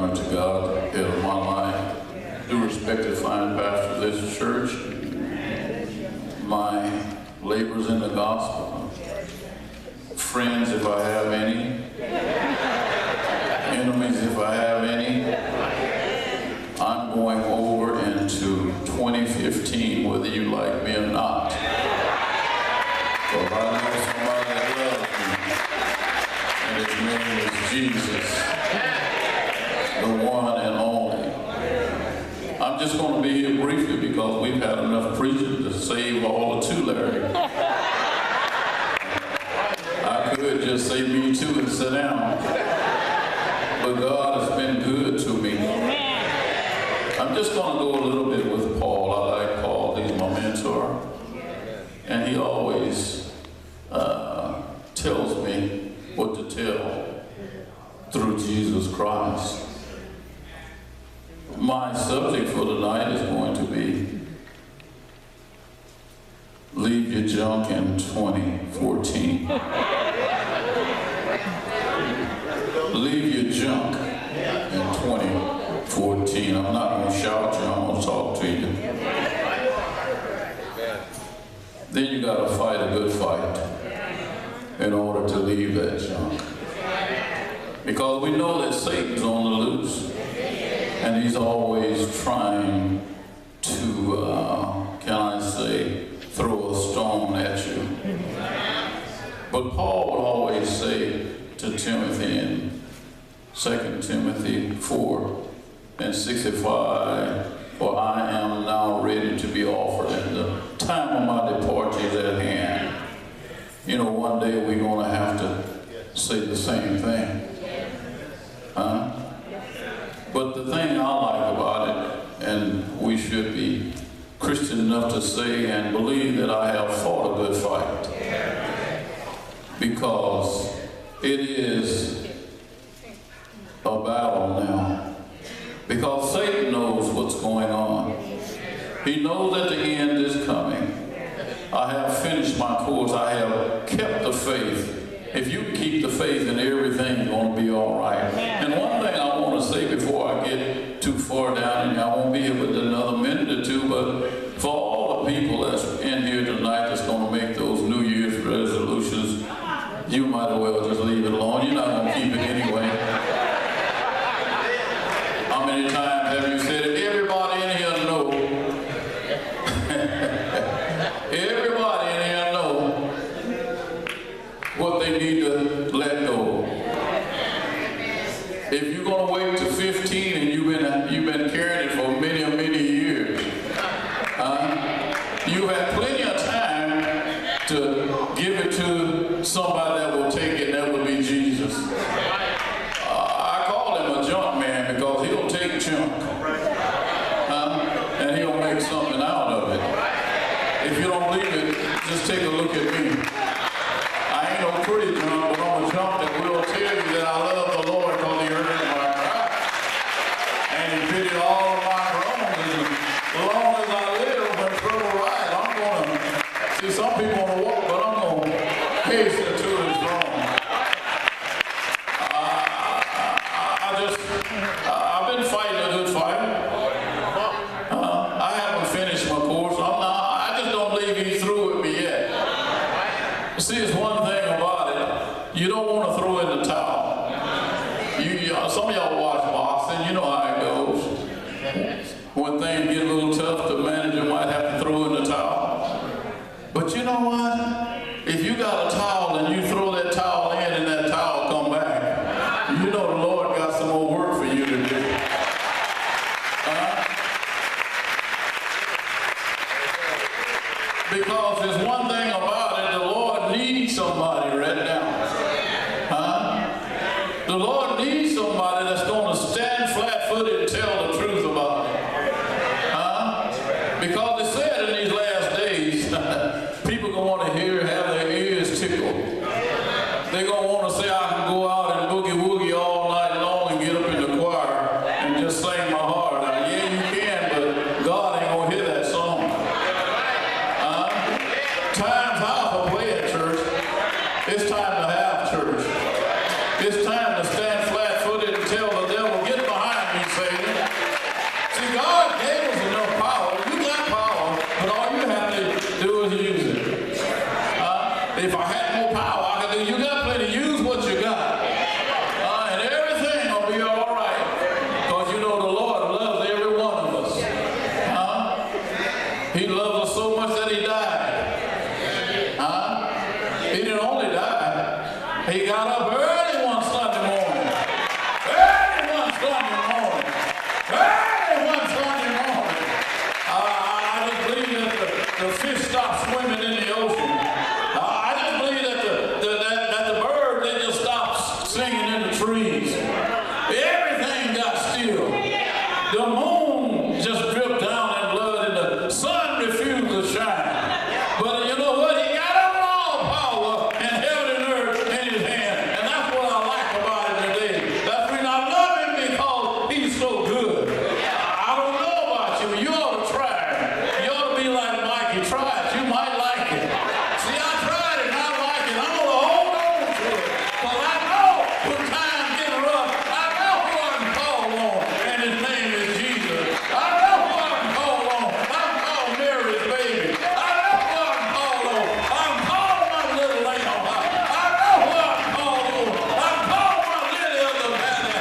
honor to God, the head of my life. Due respect to fine pastor of this church, my labors in the gospel, friends if I have any, enemies if I have any. I'm going over into 2015 whether you like me or not. So I know somebody that loves me, and his name is Jesus, the one and only. I'm just going to be here briefly because we've had enough preaching to save all the Tulare. I could just say me too and sit down. But God has been good to me. I'm just going to go a little bit with Paul. I like Paul. He's my mentor. And he always tells me what to tell through Jesus Christ. My subject for tonight is going to be leave your junk in 2014. Leave your junk in 2014. I'm not going to shout you, I'm going to talk to you. Then you got to fight a good fight in order to leave that junk. Because we know that Satan's on the loose. And he's always trying to, can I say, throw a stone at you. But Paul would always say to Timothy in 2 Timothy 4 and 65, for I am now ready to be offered, and the time of my departure is at hand. You know, one day we're going to have to say the same thing. Huh? But the thing I like about it, and we should be Christian enough to say and believe that I have fought a good fight. Because it is a battle now. Because Satan knows what's going on. He knows that the end is coming. I have finished my course. I have kept the faith. If you keep the faith, then everything's going to be all right. And one thing I want to say before I get too far down, and I won't be here with another minute or two, but for all the people that's in here tonight that's going to make those New Year's resolutions, you might as well just leave it alone. You're not going to keep it anyway. How many times have you said it? Everybody in here know. Everybody in here know what they need to let go. If you're going to wait to 15 and you've been carrying it for many, many years, you have plenty of time to give it to somebody that will take it, and that would be Jesus. I call him a junk man because he'll take junk and he'll make something out of it. If you don't believe it, just take a look at me. I ain't no pretty junk, but I'm a junk that will tell you that I love the Lord because he heard my cry. And he pitied all of my wrongs. And as long as I live and trouble right, I'm going to see some people want to walk, but I'm going to hasten to his throne. I've been fighting a good fight. I haven't finished my course. I just don't believe he's through with me yet. See, it's one thing about it. You don't want to throw in the towel. Some of y'all watch boxing. You know how it goes. When things get a little tough, the manager might have to throw in the towel. But you know what? If you got a towel and you throw that towel in and that towel come back, you know the Lord got some more work for you to do. Because there's one thing about it, the Lord needs somebody right now. The Lord needs somebody that's going to stand flat-footed and tell the truth about it. Because it said in these last days, people going to want to hear, have their ears tickled. They're going to want to say, I can go out and boogie-woogie all night long and get up in the choir and just sing my heart out. Yeah, you can, but God ain't going to hear that song. Time's high for playing church. It's time to have church. It's time to stand flat-footed and tell the devil, get behind loves us so much that he died. Huh? He didn't only die. He got up early one Sunday morning. Early one Sunday morning. Early one Sunday morning. I just believe that the fish stopped swimming in the ocean. I just believe that the bird, they just stopped singing in the trees. Everything got still. The moon just dripped down in blood and the sun refused to shine. But you know what? He got all power in heaven and earth in his hand. And that's what I like about him today. That's the reason I love him, because he's so good. I don't know about you. You ought to try it. You ought to be like Mikey. Try it. You might like it. See, I tried it and I like it. I'm going to hold on to it. Because I know when times get rough, I know who I can call on. And his name is Jesus. I know who I can call on. I can call Mary's baby. I know who I can call on. I can call my little lamb. I know who I can call on. I can call my lily of the valley.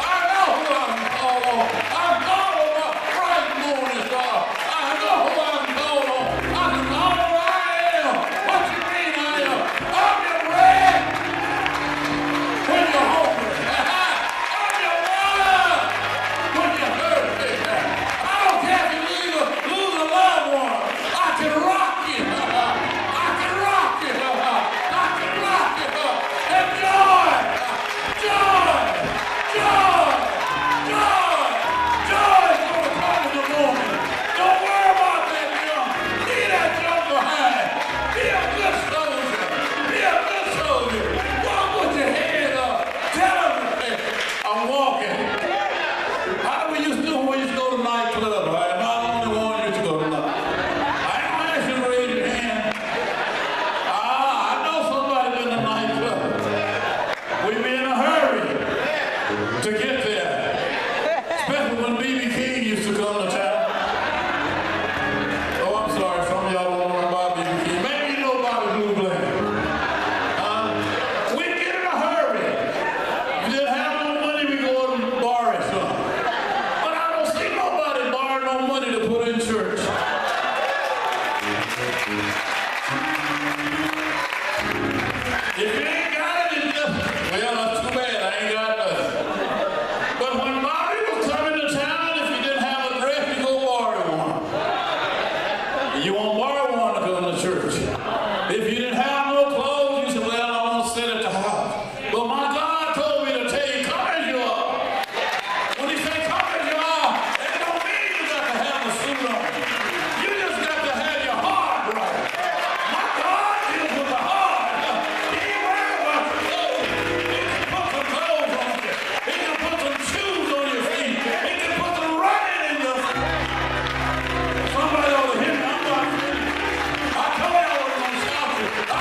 I know who I can call on. I can call on my bright morning star. I know who I can call on. I can call on who I am. What you mean I am? I'm your bread when you're hungry. I'm your water when you're thirsty. I don't care if you lose a loved one. I can rock you. I can rock you. I can rock you. And joy, joy, joy, joy, joy is going to come in the morning. Don't worry about that junk. Leave that junk behind. Be a good soldier. Be a good soldier. Walk with your head up. Tell them, hey, I'm walking. How do we used to do when we used to go to nightclub? Right? Am I the only one who used to go to night? I ain't gonna ask you to raise your hand. I know somebody been to nightclub. We be in a hurry to get there. Especially when B.B. King used to come to town. Oh, I'm sorry, some of y'all don't know about B.B. King. Maybe you know about the Blue Bland. We get in a hurry. If we didn't have no money, we go and borrow some. But I don't see nobody borrowing no money to put in church. If you ain't got it, it's just, well, that's too bad. I ain't got nothing. But when Bobby was coming to town, if you didn't have a dress, you go borrow one. You won't borrow one to come to church. If you didn't have no clothes, you said, well, I'm going to sit at the house. But my God told me to tell you, come as you are. When he said, come as you are, that don't mean you got to have a suit on. You just got to have your heart right. My God deals with the heart. He ain't worried about your clothes. He can put some clothes on you. He can put some shoes on your feet. He can put some running in your feet. Somebody ought to hit me. I'm not finished. I told you I was going to shout you. I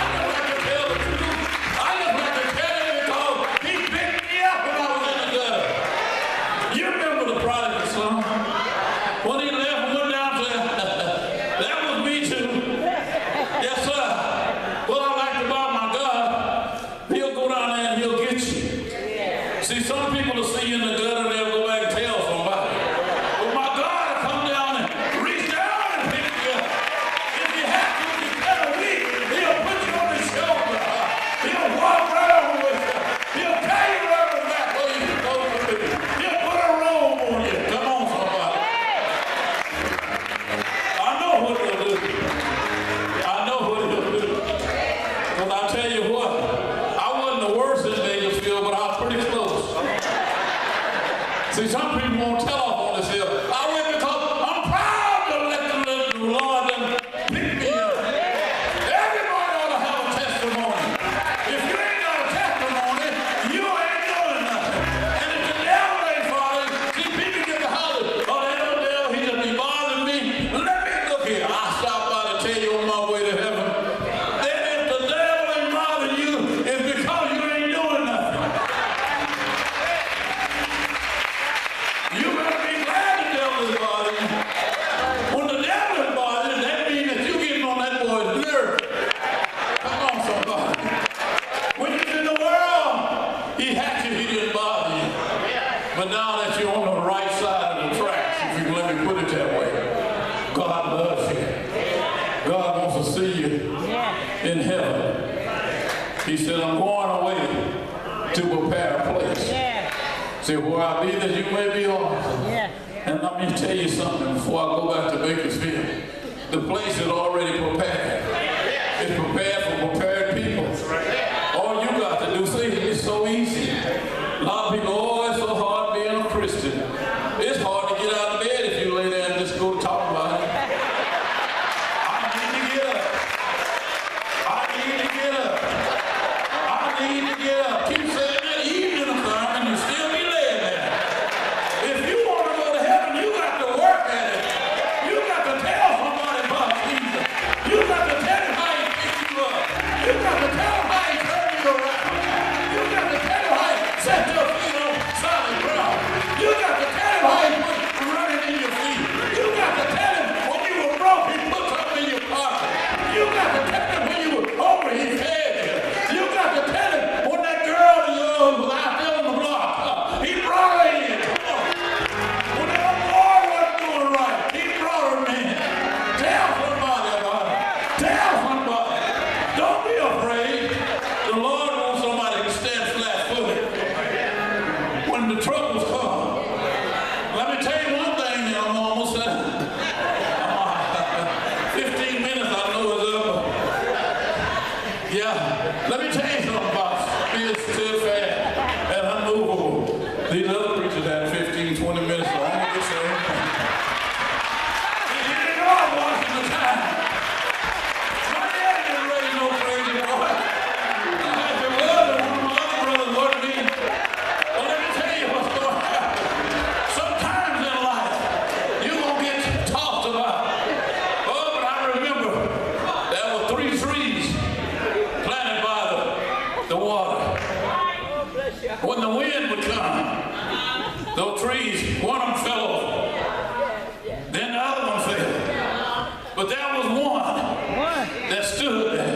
you in heaven. He said, I'm going away to prepare a place. Say, where I be that you may be also. And let me tell you something before I go back to Bakersfield. The place is already prepared. It's prepared for prepared people. All you got to do, see, it's so easy. A lot of people, oh, it's so hard being a Christian. It's hard to get out of bed if you lay there and just go talk about it. I need to get up. I need to get up. I need to get up. Keep saying that evening will come and you still be laying there. If you want to go to heaven, you got to work at it. You got to tell somebody about Jesus. You got to tell him how he picked you up. You got to tell him how he turned you around. You got to tell him how he set your feet on solid ground. You got to tell him how he put running in your feet. You got to tell him when you were broke, he put something in your pocket. You got to tell him when you were hungry, he fed you. You got to tell him when that girl of yours was out there on the block, he brought her in. Come on. When that boy wasn't doing right, he brought her in. Tell somebody about it. Tell somebody. Don't be afraid. The Lord wants somebody to stand flat-footed when the troubles come. Let me tell you one thing, I'm almost done. 15 minutes, I know is up. Yeah, let me tell you something about being steadfast and unmovable. These other preachers had 15, 20 minutes, so I'm going to get saved. You didn't know I was watching the time. My dad didn't raise no crazy boy. If it was, one of my other brothers would be. But let me tell you what's going to happen. Sometimes in life, you're going to get tossed about. Oh, but I remember there were 3 trees planted by the water. When the wind would come, those trees, one of them fell over. Then the other one fell. But there was one that stood there.